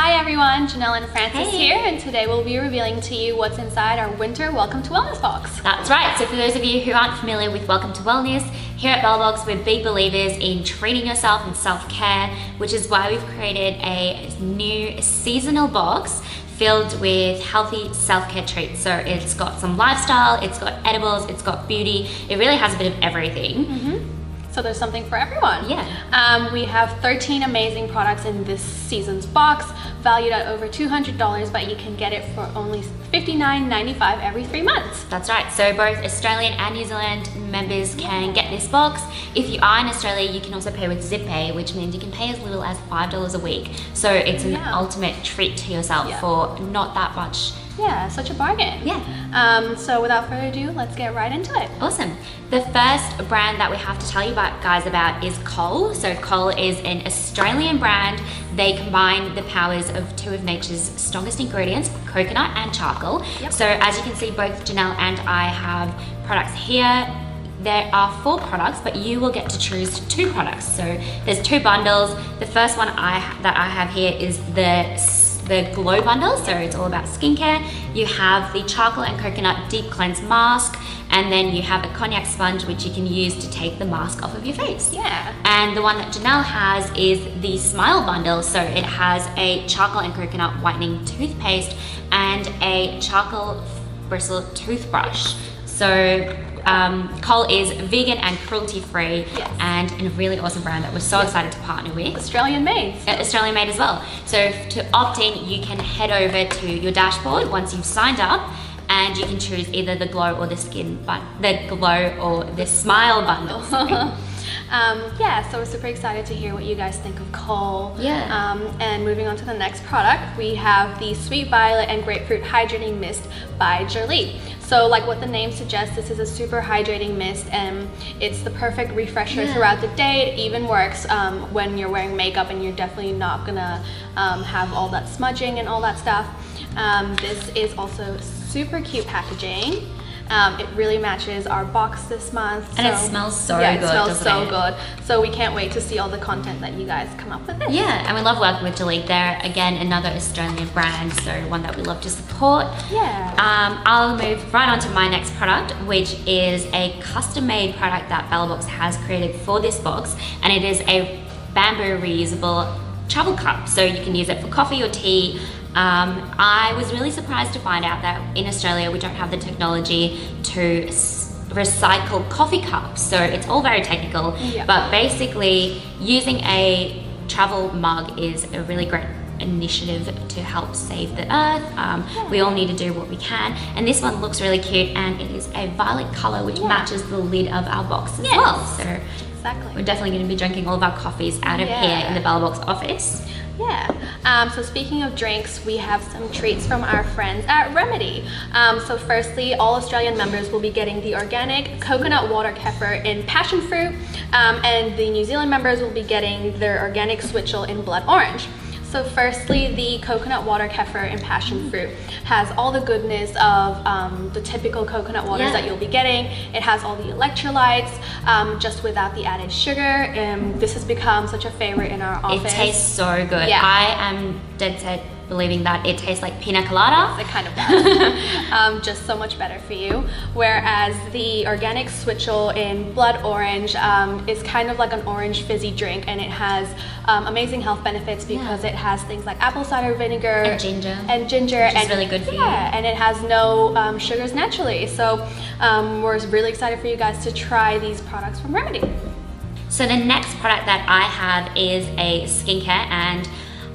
Hi everyone, Janelle and Francis here, and today we'll be revealing to you what's inside our winter Welcome to Wellness box. That's right, so for those of you who aren't familiar with Welcome to Wellness, here at bellaBox we're big believers in treating yourself and self-care, which is why we've created a new seasonal box filled with healthy self-care treats. So it's got some lifestyle, it's got edibles, it's got beauty, it really has a bit of everything. So there's something for everyone. Yeah. We have 13 amazing products in this season's box, valued at over $200, but you can get it for only $59.95 every 3 months. That's right, so both Australian and New Zealand members can get this box. If you are in Australia, you can also pay with ZipPay, which means you can pay as little as $5 a week. So it's an ultimate treat to yourself for not that much. Yeah, such a bargain. Yeah. So without further ado, let's get right into it. Awesome. The first brand that we have to tell you guys about is KHOLE. So KHOLE is an Australian brand. They combine the powers of two of nature's strongest ingredients, coconut and charcoal. So as you can see, both Janelle and I have products here. There are 4 products, but you will get to choose 2 products. So there's 2 bundles. The first one that I have here is the Glow bundle, so it's all about skincare. You have the charcoal and coconut deep cleanse mask, and then you have a cognac sponge which you can use to take the mask off of your face. Yeah. And the one that Janelle has is the Smile bundle, so it has a charcoal and coconut whitening toothpaste and a charcoal bristle toothbrush. So KHOLE is vegan and cruelty-free and a really awesome brand that we're so excited to partner with. Australian made. Australian made as well. So to opt in, you can head over to your dashboard once you've signed up, and you can choose either the Glow or the Smile bundle. So we're super excited to hear what you guys think of KHOLE. Yeah. And moving on to the next product, we have the Sweet Violet and Grapefruit Hydrating Mist by Jolie. So like what the name suggests, this is a super hydrating mist, and it's the perfect refresher throughout the day. It even works when you're wearing makeup and you're definitely not gonna have all that smudging and all that stuff. This is also super cute packaging. It really matches our box this month. And it smells so good, it smells doesn't so it? good. So we can't wait to see all the content that you guys come up with. Yeah, and we love working with Jolie. They're, again, another Australian brand, so one that we love to support. Yeah. I'll move right on to my next product, which is a custom-made product that bellaBox has created for this box, and it is a bamboo reusable travel cup. So you can use it for coffee or tea. I was really surprised to find out that in Australia we don't have the technology to recycle coffee cups, so it's all very technical, but basically using a travel mug is a really great initiative to help save the earth. We all need to do what we can, and this one looks really cute, and it is a violet color which matches the lid of our box as well. So we're definitely going to be drinking all of our coffees out of here in the bellaBox office. So speaking of drinks, we have some treats from our friends at Remedy. So firstly, all Australian members will be getting the organic coconut water kefir in passion fruit, and the New Zealand members will be getting their organic switchel in blood orange. So firstly, the coconut water kefir in passion fruit has all the goodness of the typical coconut waters that you'll be getting. It has all the electrolytes, just without the added sugar. This has become such a favorite in our office. It tastes so good. I am dead set believing that it tastes like pina colada. It kind of does. Just so much better for you. Whereas the organic switchel in blood orange is kind of like an orange fizzy drink, and it has amazing health benefits because it has things like apple cider vinegar and ginger, which is really good for you. And it has no sugars naturally. So we're really excited for you guys to try these products from Remedy. So the next product that I have is a skincare, and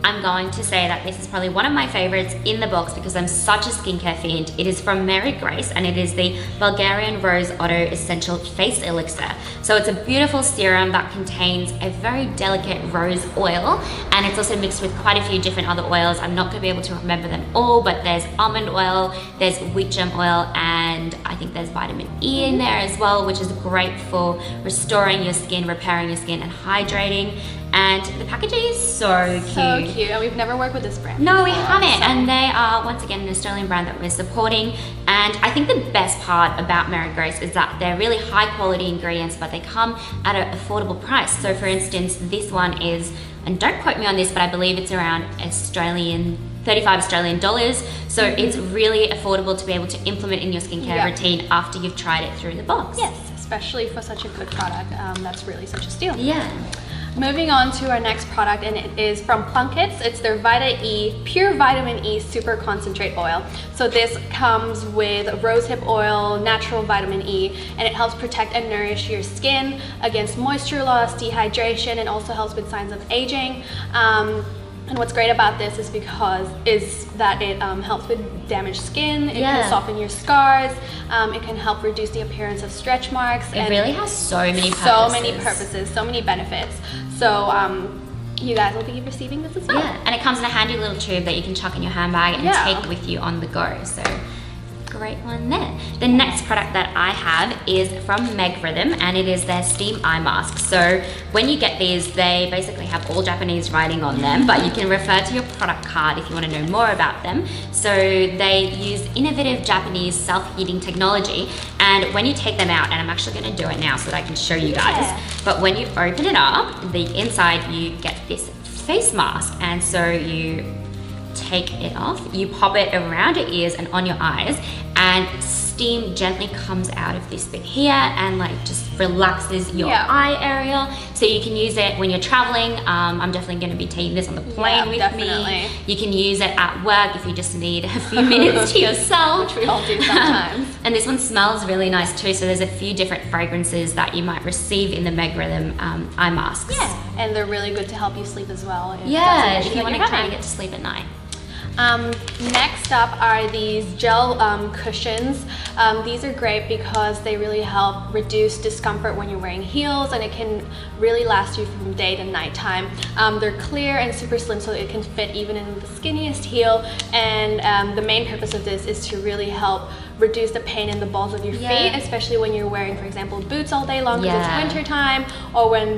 I'm going to say that this is probably one of my favorites in the box because I'm such a skincare fiend. It is from Mary Grace, and it is the Bulgarian Rose Otto Essential Face Elixir. So it's a beautiful serum that contains a very delicate rose oil, and it's also mixed with quite a few different other oils. I'm not going to be able to remember them all, but there's almond oil, there's wheat germ oil, and I think there's vitamin E in there as well, which is great for restoring your skin, repairing your skin, and hydrating. And the packaging is so cute. So cute, and we've never worked with this brand. No, we haven't, and they are, once again, an Australian brand that we're supporting. And I think the best part about Mary Grace is that they're really high quality ingredients, but they come at an affordable price. So for instance, this one is and don't quote me on this, but I believe it's around 35 Australian dollars. So it's really affordable to be able to implement in your skincare routine after you've tried it through the box. Yes, especially for such a good product. That's really such a steal. Yeah. Moving on to our next product, and it is from Plunketts. It's their Vita E, Pure Vitamin E Super Concentrate Oil. So this comes with rosehip oil, natural vitamin E, and it helps protect and nourish your skin against moisture loss, dehydration, and also helps with signs of aging. And what's great about this is that it helps with damaged skin, it can soften your scars, it can help reduce the appearance of stretch marks. It really has so many purposes. So many purposes, so many benefits. So you guys will be receiving this as well. Yeah, and it comes in a handy little tube that you can chuck in your handbag and take with you on the go. So great one there. The next product that I have is from Meg Rhythm, and it is their steam eye mask. So when you get these, they basically have all Japanese writing on them, but you can refer to your product card if you want to know more about them. So they use innovative Japanese self-heating technology, and when you take them out, and I'm actually going to do it now so that I can show you guys, but when you open it up, the inside you get this face mask, and so you take it off, you pop it around your ears and on your eyes, and steam gently comes out of this bit here and like just relaxes your eye area. So you can use it when you're traveling. I'm definitely going to be taking this on the plane with me. You can use it at work if you just need a few minutes to yourself. Which we all do sometimes. And this one smells really nice too. So there's a few different fragrances that you might receive in the Meg Rhythm eye masks. Yeah, and they're really good to help you sleep as well. If you want to try and get to sleep at night. Next up are these gel cushions. These are great because they really help reduce discomfort when you're wearing heels, and it can really last you from day to nighttime. They're clear and super slim, so it can fit even in the skinniest heel, and the main purpose of this is to really help reduce the pain in the balls of your feet, especially when you're wearing, for example, boots all day long because it's winter time, or when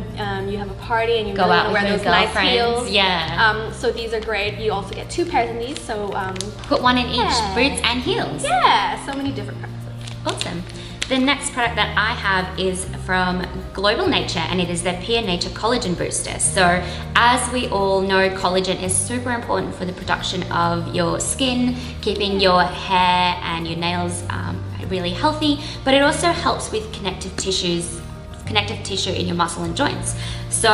you have a party and you really want to wear those nice heels. So these are great. You also get 2 pairs in these, so put one in each, boots and heels. Yeah, so many different purposes. Awesome. The next product that I have is from Global Nature, and it is their Pure Nature Collagen Booster. So as we all know, collagen is super important for the production of your skin, keeping your hair and your nails really healthy, but it also helps with connective tissue in your muscle and joints. So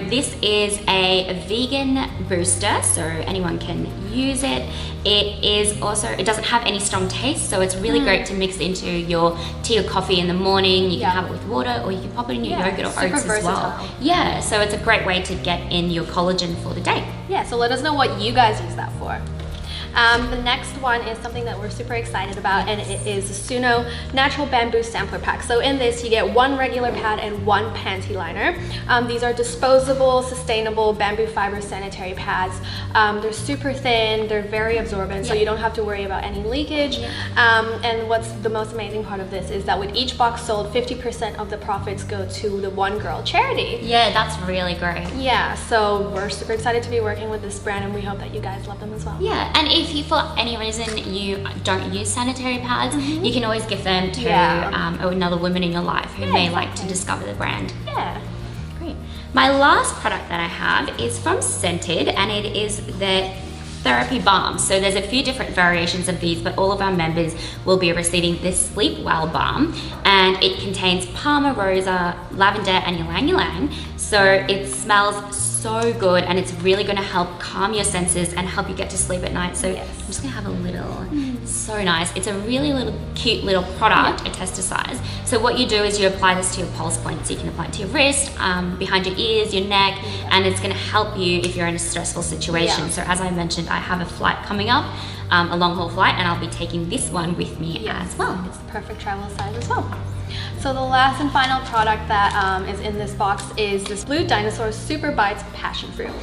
this is a vegan booster, so anyone can use it. It doesn't have any strong taste, so it's really great to mix into your tea or coffee in the morning. You can have it with water, or you can pop it in your yogurt or oats as well. Yeah, so it's a great way to get in your collagen for the day. Yeah, so let us know what you guys use that for. The next one is something that we're super excited about, and it is the Suno Natural Bamboo Sampler Pack. So in this, you get 1 regular pad and 1 panty liner. These are disposable, sustainable bamboo fiber sanitary pads. They're super thin, they're very absorbent, so you don't have to worry about any leakage. And what's the most amazing part of this is that with each box sold, 50% of the profits go to the One Girl charity. Yeah, that's really great. Yeah, so we're super excited to be working with this brand, and we hope that you guys love them as well. Yeah, and if you, for any reason you don't use sanitary pads, you can always give them to another woman in your life who may like to discover the brand. Yeah. Great. My last product that I have is from Scented, and it is the Therapy Balm. So there's a few different variations of these, but all of our members will be receiving this Sleep Well Balm, and it contains Palmer Rosa, lavender, and ylang ylang. So it smells so good, and it's really going to help calm your senses and help you get to sleep at night. So I'm just going to have a little. So nice. It's a really cute little product, a tester size. So what you do is you apply this to your pulse points. You can apply it to your wrist, behind your ears, your neck, and it's going to help you if you're in a stressful situation. So as I mentioned, I have a flight coming up, a long haul flight, and I'll be taking this one with me as well. It's the perfect travel size as well. So the last and final product that is in this box is this Blue Dinosaur Super Bites Passion Fruit.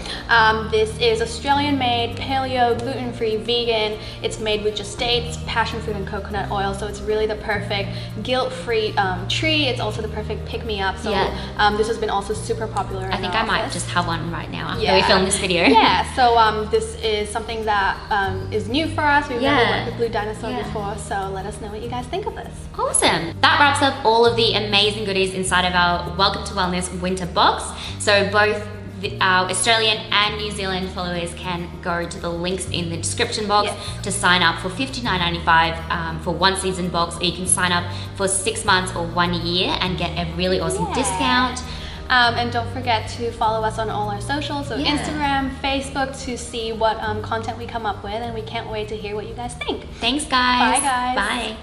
This is Australian made, paleo, gluten-free, vegan. It's made with just dates, passion fruit, and coconut oil, so it's really the perfect guilt-free treat. It's also the perfect pick-me-up, so this has been also super popular in I think I might office. just have one right now after we film this video. Yeah, so this is something that is new for us. We've never worked with Blue Dinosaur before, so let us know what you guys think of this. Awesome. That wraps up all of the amazing goodies inside of our Welcome to Wellness winter box. So both our Australian and New Zealand followers can go to the links in the description box to sign up for $59.95 for one season box, or you can sign up for 6 months or 1 year and get a really awesome discount. And don't forget to follow us on all our socials, so Instagram, Facebook, to see what content we come up with, and we can't wait to hear what you guys think. Thanks, guys. Bye, guys. Bye.